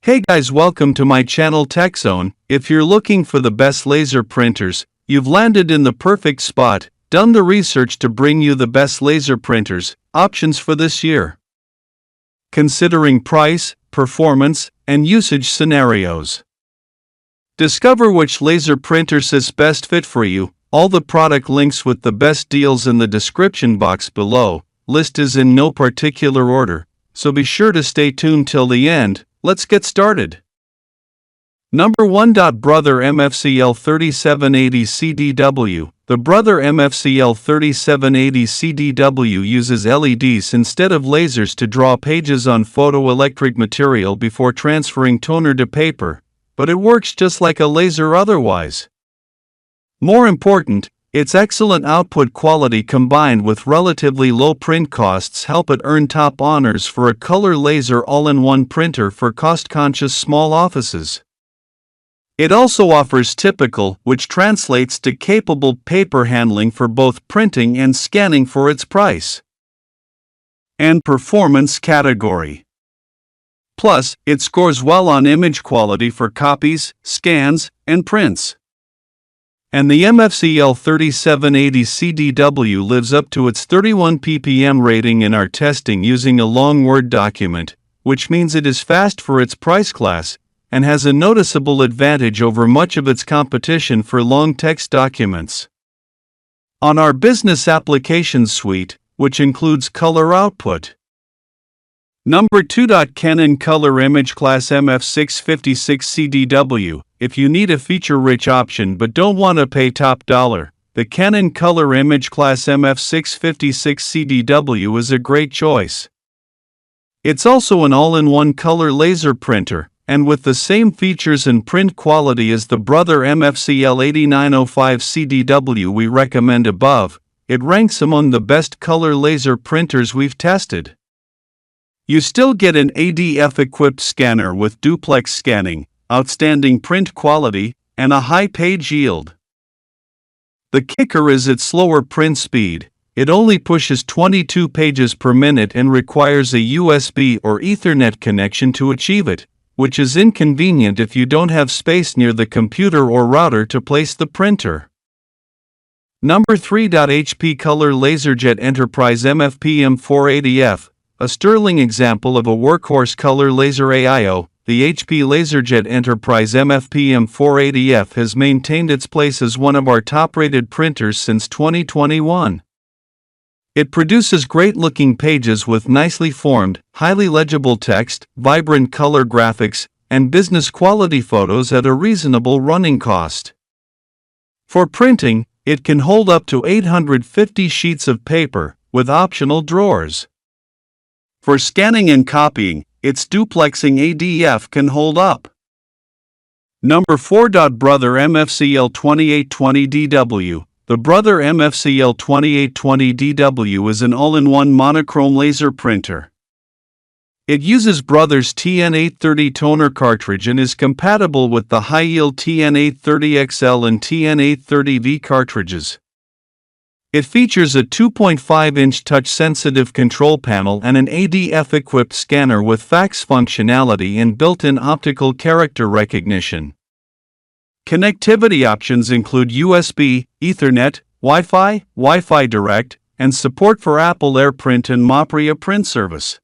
Hey guys, welcome to my channel Tech Zone. If you're looking for the best laser printers, you've landed in the perfect spot. Done the research to bring you the best laser printers options for this year, considering price, performance, and usage scenarios. Discover which laser printers is best fit for you. All the product links with the best deals in the description box below. List is in no particular order, so be sure to stay tuned till the end. Let's get started. Number 1. Brother MFCL 3780 CDW. The Brother MFCL 3780 CDW uses LEDs instead of lasers to draw pages on photoelectric material before transferring toner to paper, but it works just like a laser otherwise. More important, its excellent output quality combined with relatively low print costs help it earn top honors for a color laser all-in-one printer for cost-conscious small offices. It also offers typical, which translates to capable paper handling for both printing and scanning for its price and performance category. Plus, it scores well on image quality for copies, scans, and prints. And the MFCL 3780 CDW lives up to its 31 ppm rating in our testing using a long Word document, which means it is fast for its price class and has a noticeable advantage over much of its competition for long text documents. On our business applications suite, which includes color output. Number 2. Canon Color imageCLASS MF656 CDW. If you need a feature-rich option but don't want to pay top dollar, the Canon Color imageCLASS MF656 CDW is a great choice. It's also an all-in-one color laser printer, and with the same features and print quality as the Brother MFCL 8905 CDW we recommend above, it ranks among the best color laser printers we've tested. You still get an ADF-equipped scanner with duplex scanning, outstanding print quality, and a high page yield. The kicker is its slower print speed. It only pushes 22 pages per minute and requires a USB or Ethernet connection to achieve it, which is inconvenient if you don't have space near the computer or router to place the printer. Number 3. HP Color LaserJet Enterprise MFPM480F. A sterling example of a workhorse color laser AIO, the HP LaserJet Enterprise MFPM480F has maintained its place as one of our top-rated printers since 2021. It produces great-looking pages with nicely formed, highly legible text, vibrant color graphics, and business-quality photos at a reasonable running cost. For printing, it can hold up to 850 sheets of paper, with optional drawers. For scanning and copying, its duplexing ADF can hold up. Number 4. Brother MFCL 2820DW. The Brother MFCL 2820DW is an all-in-one monochrome laser printer. It uses Brother's TN830 toner cartridge and is compatible with the high-yield TN830XL and TN830V cartridges. It features a 2.5-inch touch-sensitive control panel and an ADF-equipped scanner with fax functionality and built-in optical character recognition. Connectivity options include USB, Ethernet, Wi-Fi, Wi-Fi Direct, and support for Apple AirPrint and Mopria print service.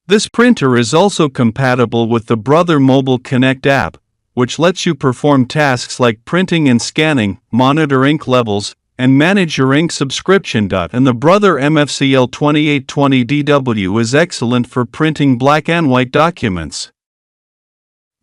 This printer is also compatible with the Brother Mobile Connect app, which lets you perform tasks like printing and scanning, monitor ink levels, and manage your ink subscription. And the Brother MFCL 2820DW is excellent for printing black and white documents.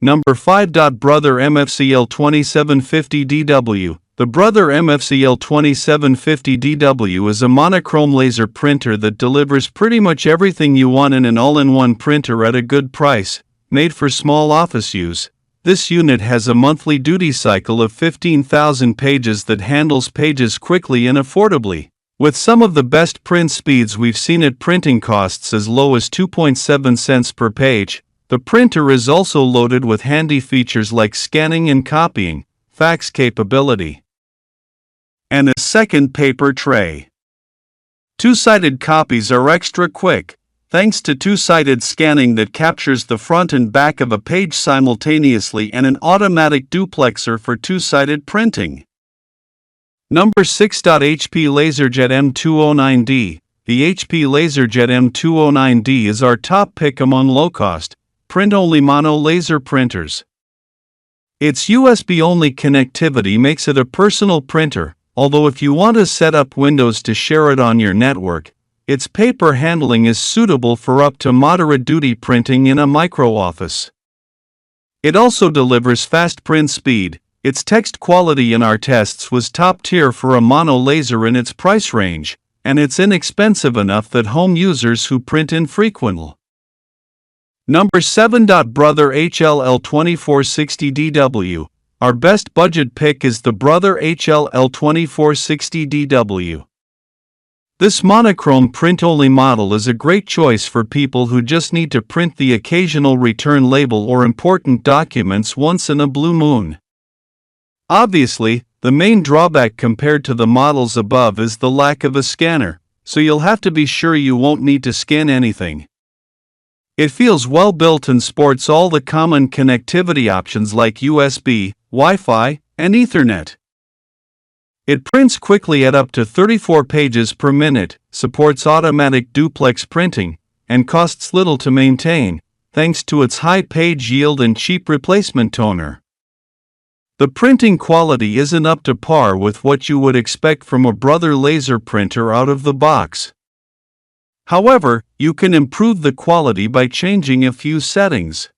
Number 5. Brother MFCL 2750DW. The Brother MFCL 2750DW is a monochrome laser printer that delivers pretty much everything you want in an all-in-one printer at a good price, made for small office use. This unit has a monthly duty cycle of 15,000 pages that handles pages quickly and affordably. With some of the best print speeds we've seen at printing costs as low as 2.7 cents per page, the printer is also loaded with handy features like scanning and copying, fax capability, and a second paper tray. Two-sided copies are extra quick. thanks to two-sided scanning that captures the front and back of a page simultaneously and an automatic duplexer for two-sided printing. Number 6. HP LaserJet M209d. The HP LaserJet M209d is our top pick among low-cost, print-only mono laser printers. Its USB-only connectivity makes it a personal printer, although if you want to set up Windows to share it on your network, its paper handling is suitable for up to moderate-duty printing in a micro office. It also delivers fast print speed. Its text quality in our tests was top tier for a mono laser in its price range, and it's inexpensive enough that home users who print infrequently. Number 7. Brother HL-L2460DW. Our best budget pick is the Brother HL-L2460DW. This monochrome print-only model is a great choice for people who just need to print the occasional return label or important documents once in a blue moon. Obviously, the main drawback compared to the models above is the lack of a scanner, so you'll have to be sure you won't need to scan anything. It feels well built and sports all the common connectivity options like USB, Wi-Fi, and Ethernet. It prints quickly at up to 34 pages per minute, supports automatic duplex printing, and costs little to maintain, thanks to its high page yield and cheap replacement toner. The printing quality isn't up to par with what you would expect from a Brother laser printer out of the box. However, you can improve the quality by changing a few settings.